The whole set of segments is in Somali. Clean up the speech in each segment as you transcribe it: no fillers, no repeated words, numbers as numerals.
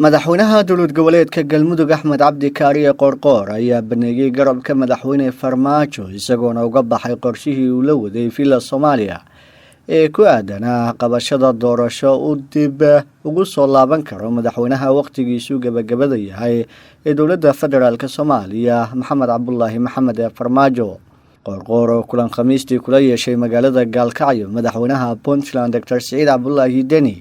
madaxweynaha dowlad goboleedka galmudug axmed cabdi kaariye qoorqoor ayaa baneeyay garabka madaxweyne farmaajo isagoona uga baxay qorshihii uu la waday villa Soomaaliya ee ku aadanaa qabashada doorasho uu dib ugu soo laaban karo madaxweynaha waqtigiisu gabagabada yahay ee dowladda federaalka Soomaaliya Maxamed Cabdullaahi Maxamed Farmaajo qoorqoor oo kulan khamiistii kula yeeshay magaalada Gaalkacyo madaxweynaha Puntland Dr. Saciid Cabdullaahi Deni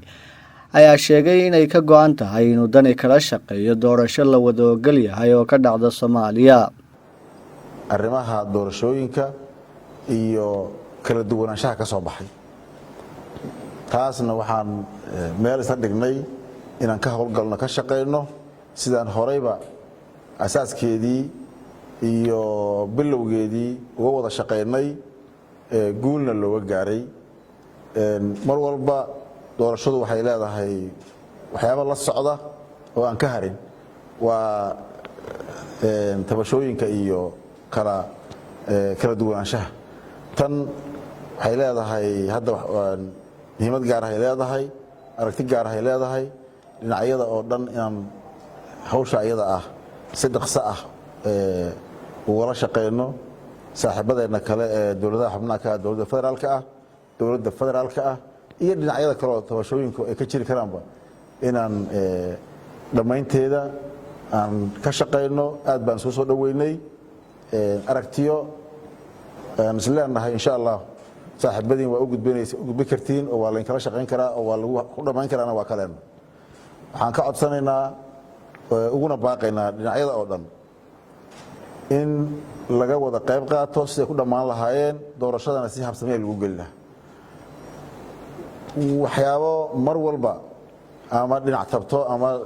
ayaa sheegay inay ka go'an tahay inuu dani kala shaqeeyo doorasho la wada ogol yahay oo ka dhacda Soomaaliya arrimaha doorashooyinka iyo kala duwanaanshaha ka soo baxay taasna waxaan meel isla dhignay inaan ka howlgalno ka shaqeyno sidaan horeyba asaaskeedii iyo bilowgeedii uga wada shaqeynay guulna looga gaaray mar walba doorashadu waxay leedahay waxyaabo la socda oo aan ka harin waa tabashooyinka iyo kala duwanaanshaha tan waxay leedahay hadda muhiimad gaar ah ay leedahay aragti gaar ah ay leedahay dhinacyada oo dhan inaan hawsha iyada ah si dhaqso ah ugala shaqeyno saaxiibadeena kale ee dowladaha xubnaha ka dowladda federaalka ah iyo dhinacyada kale oo tabashooyinku ay ka jiri karaanba inaan dhammaynteeda aan ka shaqeyno aad baan soo dhaweynay aragtiyo aan isleenahay insha Allah saaxiibadiin waa u gudbi kartiin oo waa la kala shaqeyn karaa oo waa lagu ku dhamayn karaana waa kaleen waxaan ka codsanaynaa uguna baaqaynaa dhinacyada oo dhan in laga wada qayb qaato si ay ku dhamaan lahaayeen doorashadana si habsamee lagu gali lahaa waxyaabo mar walba ama dhinac tabto ama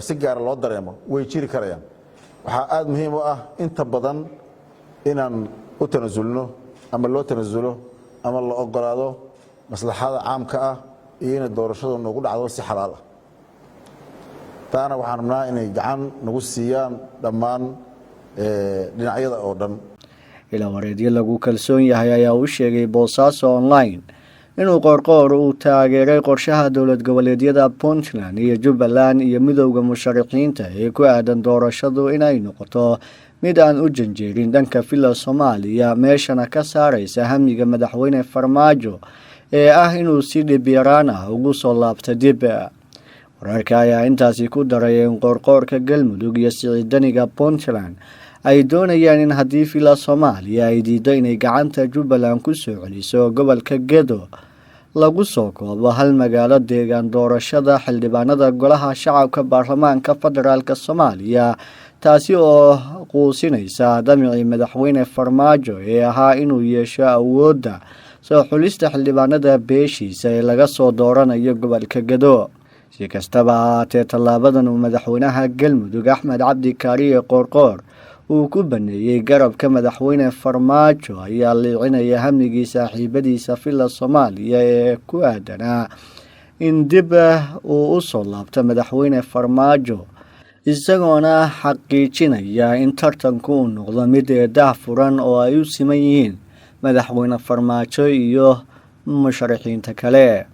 si gaar loo dareemo way jiri karayaan waxa aad muhiim u ah inta badan inaan u tanasulno ama loo tanasulo ama la ogolaado maslaxada caamka ah iyo in doorashadu nagu dhacdo si xalaal ah taana waxaan rabnaa inay gacan nagu siiyaan dhammaan dhinacyada oo dhan ilaa wareedyo lagu kalsoon yahay ayaa u sheegay Boosaaso online inuu qoorqoor uu taageeray qorshaha dowlad goboleedyada Puntland iyo Jubbaland iyo midowga musharaxiinta ee ku aadan doorashadu inay noqoto mid aan u janjeerin dhanka villa Soomaaliya meeshana ka saaraysa hamiga madaxweyne Farmaajo ee ah inuu si dhib yaraan ah ugu soo laabto dib wararka ayaa intaasi ku daray in qoorqoorka Galmudug iyo siciidaniga Puntland ay doonayaan in haddii villa Soomaaliya ay diido inay gacanta Jubbaland ku soo celiso gobolka Gedo lagu soo koobo hal magaalo deegaan doorashada xildhibaanada golaha shacabka baarlamaanka federaalka Soomaaliya taasi oo quusinaysa damicii madaxweyne Farmaajo ee ahaa inuu yeesho awoodda soo xulista xildhibaanada beeshiisa ee laga soo dooranayo gobolka Gedo si kastaba ahaatee tallaabadan uu madaxweynaha Galmudug Axmed Cabdi Kaariye Qoorqoor uu ku baneeyay garabka madaxweyne Farmaajo ayaa liicinaya hamigii saaxiibadiisa villa Soomaaliya ee ku aadanaa in dib uu u soo laabto madaxweyne Farmaajo isagoona xaqiijinaya in tartanku uu noqdo mid daahfuran oo ay u siman yihiin madaxweyne Farmaajo iyo musharaxiinta kale